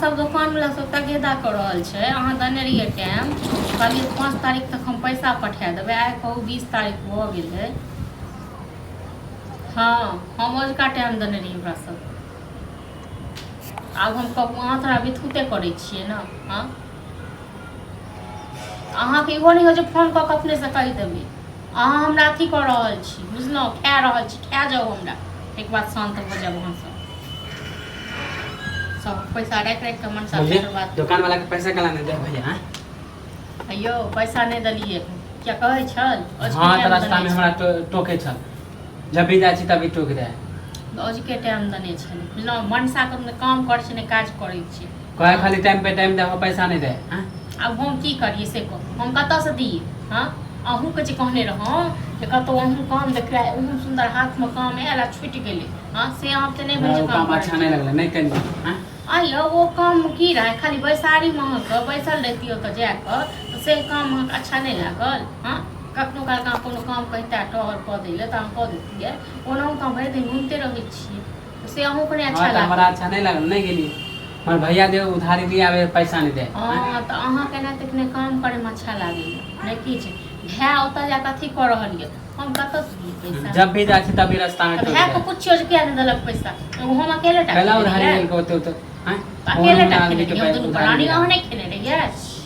सब दुकान वाला सब तगेदा कर रहल छै। अहाँ देने रहिए टाइम, कहलिए 5 तारीख तक हम पैसा पठा देबै, आइ कहू 20 तारीख भऽ गेलै। हाँ हम ओजका टाइम देने रहिए ओकरा सब। आब हम कहूँ अहाँ तोरा बिथुते करै छियै ने। हाँ अहाँके इहो नहीं हो जे फोन कऽ के अपने से कहि देबै अहाँ हमरा अथी कऽ रहल छी, बुझलहुँ, खा रहल छी, खा जाओ हमरा। एक बात शांत हो जाओ वहाँ सब पैसा राखि के मनसा बात। दुकान वाला के पैसा कला नहीं दे भैया। अयो पैसा नहीं दलिए क्या कहै छल? हां त रास्ता में हमरा टोके छल, जब भी जाइ छी तभी टोक दे। आज के टाइम दने छल, बुझलहुँ, मनसा के काम करै छै ने काज करै छै। कहे खाली टाइम पे टाइम दे, पैसा नहीं दे। अब हम की करिए से कह, हम कतऽ से दिए? हाँ अहूँ के जे कहने रहौं जे कतौ अहूँ काम देख रहा है, अहूँ सुंदर हाथ में काम आयल आ छूटि गेलै। हाँ से अहाँ के नहीं भेल काम अच्छा नहीं लगलै, नहीं कनी। हां आइयो वो काम की रहे, खाली बैसारी में अहाँके बैसल रहती ओतऽ जाकर, तो से काम अहाँके अच्छा नहीं लागल? हाँ कखनो काल का कोनो काम कहता टहर कऽ दैले तऽ अहाँ कऽ देतियै, ओना तऽ भरि दिन घूमते रहै छियै, तो से अहूँ के नहीं अच्छा लागल? हमरा अच्छा नहीं लागल, नहीं गेली। हमर भैया जे उधारी दिया आवे पैसा नहीं दे। हां तऽ अहाँ के नहीं तकने काम करे में अच्छा लागैए, नहीं की छै भै ओतऽ जा कथी कऽ रहल ये, हम कतऽ से दिए पैसा? जब भी जाइ छी तभी रास्ता में टोक दे। भै को पूछियो जे किया नहीं देलक पैसा, हम अकेले टा पहला उधारी लेल को तो हां अकेले टा खेने रहिए, दुनू प्राणी अहाँ नहीं खेने रहिए?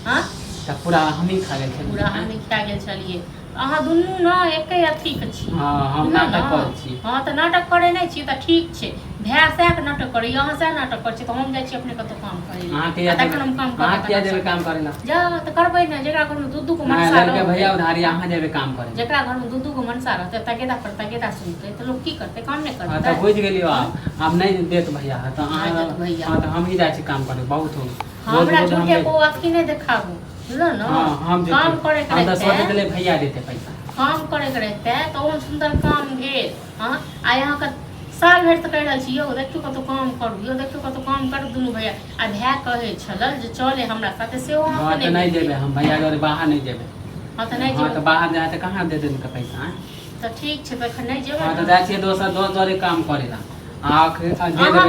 हाँ त पूरा हम ही खा गेल छलिए, पूरा हम ही खा गेल छलिए। अहाँ दुनू न एके अथी के छी। हां हम नाटक करै छी। हां त नाटक करे नहीं छी त ठीक छै, भै सह के नाटक करै, अहाँ सह नाटक करै छी त हम जाइ छी अपने कतो काम करे। अहाँ के तखन हम काम करब, अहाँ किया जेबे काम करे ला? जा त करबै ना, जेकरा घर में दू को मनसा रहै लड़के भैया उधारी अहाँ जेबे काम करे। जेकरा घर में दू को मनसा रहते तगेदा पर तगेदा सुनते त लोग की करते, काम नहीं करते। हां त बुझ गेलियो, अब नहीं देत भैया त अहाँ हां त हम ही जाइ छी काम करे, बहुत हो हमरा झूठे को अथी नहीं देखाबू, बुझलो न? हम काम करे हम त सोचे देले भैया देते पैसा, काम करे के रहते तो ओहन सुंदर काम भेल। हाँ आ यहाँ का साल भरि तक कहि रहल छी, यौ देखियो कतौ काम करू, यौ देखियो कतौ काम करू दुनू भैया। आ भै कहे छलल जे चले हमरा साथे, से ओ हां त नहीं देबे, हम भैया घर बाहर नहीं जेबे। हां त नहीं हां जेबे त बाहर जाए त कहां दे देन का पैसा? त ठीक छै, तखन नहीं जेबे। हां त जाइ छी दोसर दोसर काम करेला। अहाँ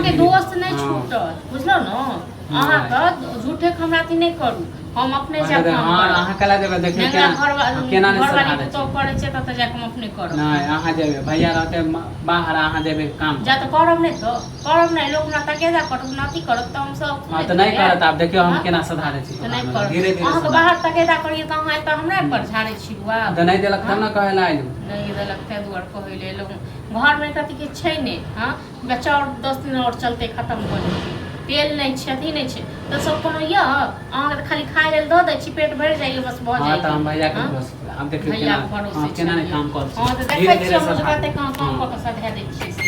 के दोस्त नहीं छूटत, बुझलो न? अहाँ के झूठे के हमरा अथी नहीं करू, हम अपने से काम करब। अहाँ कला देबे, देखिए केना नहीं सधा दे तो करे छै त जाके हम अपने करब। नहीं अहाँ जेबे, भैया रहते बाहर, अहाँ जेबे काम जा त करब नहीं, तो करब नहीं, लोग हमरा तगेदा करत ना अथी करत त हम सब। हां त नहीं करत, आप देखियो हम केना सधा दे छी। नहीं करब, धीरे धीरे अहाँ के बाहर तगेदा करिए त अहाँ एत हमरा पर झाड़े छी बुआ। त नहीं देलक तब न कहे ला आइलू। नहीं देलक ते दुआर कहै ले लोग घर में कथी के छै ने। हां बच्चा और 10 दिन और चलते खत्म हो जेतै, तेल नहीं छै अथी नहीं छै त सब कोनो य अहाँ के खाली खाय लेल द दै छी, पेट भर जाइए बस भ जाइए। हां त हम भैया के भरोसे, अब देखियो भैया के भरोसे केना नहीं काम कर छी। हां त देखै छी हम कते काम क के सधा दै छी।